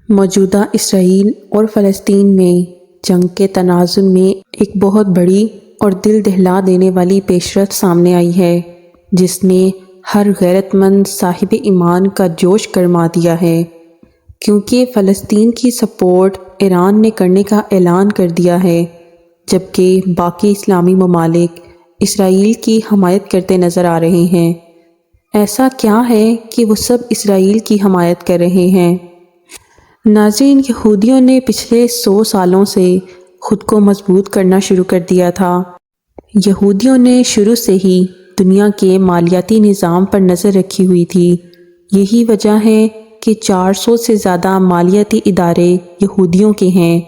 موجودہ اسرائیل اور فلسطین میں جنگ کے تناظر میں ایک بہت بڑی اور دل دہلا دینے والی پیشرفت سامنے آئی ہے، جس نے ہر غیرت مند صاحب ایمان کا جوش گرما دیا ہے، کیونکہ فلسطین کی سپورٹ ایران نے کرنے کا اعلان کر دیا ہے، جبکہ باقی اسلامی ممالک اسرائیل کی حمایت کرتے نظر آ رہے ہیں۔ ایسا کیا ہے کہ وہ سب اسرائیل کی حمایت کر رہے ہیں؟ ناظرین، یہودیوں نے پچھلے 100 سالوں سے خود کو مضبوط کرنا شروع کر دیا تھا۔ یہودیوں نے شروع سے ہی دنیا کے مالیاتی نظام پر نظر رکھی ہوئی تھی۔ یہی وجہ ہے کہ 400 سے زیادہ مالیاتی ادارے یہودیوں کے ہیں۔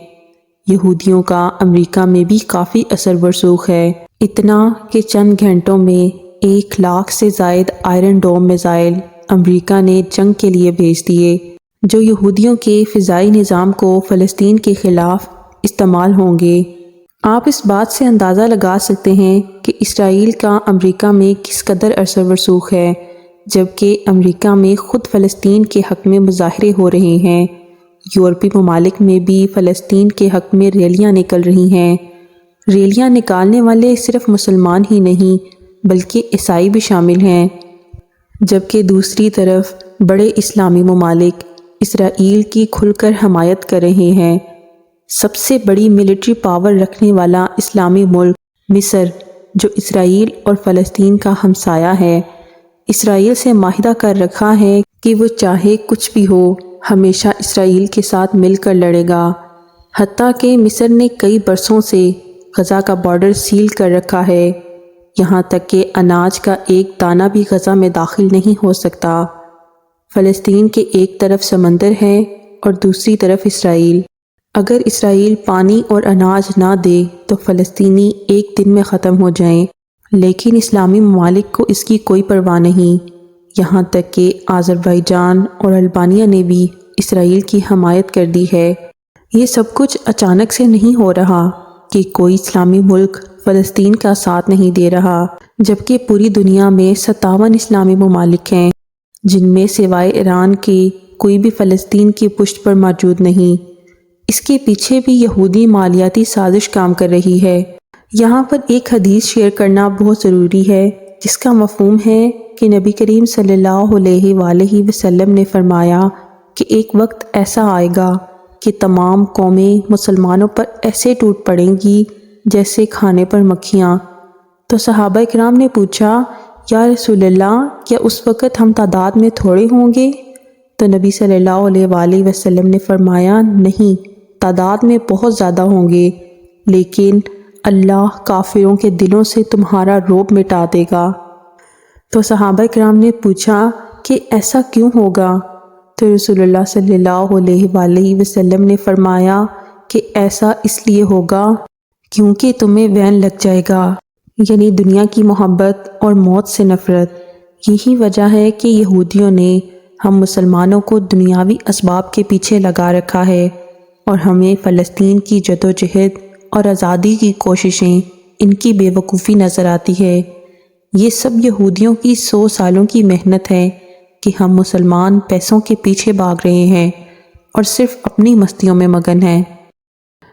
یہودیوں کا امریکہ میں بھی کافی اثر ورسوخ ہے، اتنا کہ چند گھنٹوں میں 1 لاکھ سے زائد آئرن ڈوم میزائل امریکہ نے جنگ کے لیے بھیج دیے، جو یہودیوں کے فضائی نظام کو فلسطین کے خلاف استعمال ہوں گے۔ آپ اس بات سے اندازہ لگا سکتے ہیں کہ اسرائیل کا امریکہ میں کس قدر اثر ورسوخ ہے، جبکہ امریکہ میں خود فلسطین کے حق میں مظاہرے ہو رہے ہیں۔ یورپی ممالک میں بھی فلسطین کے حق میں ریلیاں نکل رہی ہیں۔ ریلیاں نکالنے والے صرف مسلمان ہی نہیں بلکہ عیسائی بھی شامل ہیں، جبکہ دوسری طرف بڑے اسلامی ممالک اسرائیل کی کھل کر حمایت کر رہے ہیں۔ سب سے بڑی ملٹری پاور رکھنے والا اسلامی ملک مصر، جو اسرائیل اور فلسطین کا ہمسایہ ہے، اسرائیل سے معاہدہ کر رکھا ہے کہ وہ چاہے کچھ بھی ہو ہمیشہ اسرائیل کے ساتھ مل کر لڑے گا۔ حتیٰ کہ مصر نے کئی برسوں سے غزہ کا بارڈر سیل کر رکھا ہے، یہاں تک کہ اناج کا ایک دانہ بھی غزہ میں داخل نہیں ہو سکتا۔ فلسطین کے ایک طرف سمندر ہے اور دوسری طرف اسرائیل۔ اگر اسرائیل پانی اور اناج نہ دے تو فلسطینی ایک دن میں ختم ہو جائیں، لیکن اسلامی ممالک کو اس کی کوئی پرواہ نہیں، یہاں تک کہ آذربائیجان اور البانیہ نے بھی اسرائیل کی حمایت کر دی ہے۔ یہ سب کچھ اچانک سے نہیں ہو رہا کہ کوئی اسلامی ملک فلسطین کا ساتھ نہیں دے رہا، جبکہ پوری دنیا میں 57 اسلامی ممالک ہیں، جن میں سوائے ایران کے کوئی بھی فلسطین کی پشت پر موجود نہیں۔ اس کے پیچھے بھی یہودی مالیاتی سازش کام کر رہی ہے۔ یہاں پر ایک حدیث شیئر کرنا بہت ضروری ہے، جس کا مفہوم ہے کہ نبی کریم صلی اللہ علیہ وآلہ وسلم نے فرمایا کہ ایک وقت ایسا آئے گا کہ تمام قومیں مسلمانوں پر ایسے ٹوٹ پڑیں گی جیسے کھانے پر مکھیاں۔ تو صحابہ کرام نے پوچھا، یا رسول اللہ، کیا اس وقت ہم تعداد میں تھوڑے ہوں گے؟ تو نبی صلی اللہ علیہ وآلہ وسلم نے فرمایا، نہیں، تعداد میں بہت زیادہ ہوں گے، لیکن اللہ کافروں کے دلوں سے تمہارا رعب مٹا دے گا۔ تو صحابہ کرام نے پوچھا کہ ایسا کیوں ہوگا؟ تو رسول اللہ صلی اللہ علیہ وآلہ وسلم نے فرمایا کہ ایسا اس لیے ہوگا کیونکہ تمہیں وہن لگ جائے گا، یعنی دنیا کی محبت اور موت سے نفرت۔ یہی وجہ ہے کہ یہودیوں نے ہم مسلمانوں کو دنیاوی اسباب کے پیچھے لگا رکھا ہے، اور ہمیں فلسطین کی جدوجہد اور آزادی کی کوششیں ان کی بے وقوفی نظر آتی ہے۔ یہ سب یہودیوں کی 100 سالوں کی محنت ہے کہ ہم مسلمان پیسوں کے پیچھے بھاگ رہے ہیں اور صرف اپنی مستیوں میں مگن ہیں۔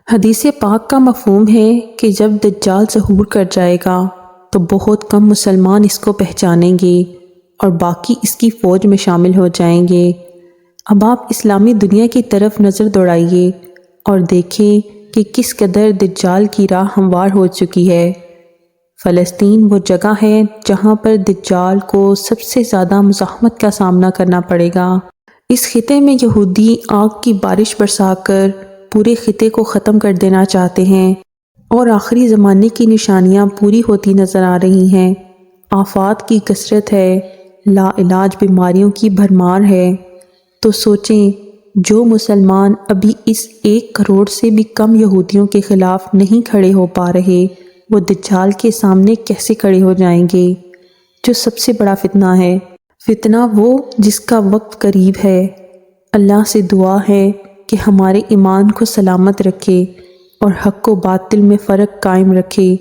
حدیث پاک کا مفہوم ہے کہ جب دجال ظہور کر جائے گا تو بہت کم مسلمان اس کو پہچانیں گے اور باقی اس کی فوج میں شامل ہو جائیں گے۔ اب آپ اسلامی دنیا کی طرف نظر دوڑائیے اور دیکھیں کہ کس قدر دجال کی راہ ہموار ہو چکی ہے۔ فلسطین وہ جگہ ہے جہاں پر دجال کو سب سے زیادہ مزاحمت کا سامنا کرنا پڑے گا۔ اس خطے میں یہودی آگ کی بارش برسا کر پورے خطے کو ختم کر دینا چاہتے ہیں، اور آخری زمانے کی نشانیاں پوری ہوتی نظر آ رہی ہیں۔ آفات کی کثرت ہے، لا علاج بیماریوں کی بھرمار ہے۔ تو سوچیں، جو مسلمان ابھی اس 1 کروڑ سے بھی کم یہودیوں کے خلاف نہیں کھڑے ہو پا رہے، وہ دجال کے سامنے کیسے کھڑے ہو جائیں گے، جو سب سے بڑا فتنہ ہے۔ فتنہ وہ جس کا وقت قریب ہے۔ اللہ سے دعا ہے کہ ہمارے ایمان کو سلامت رکھے اور حق و باطل میں فرق قائم رکھے۔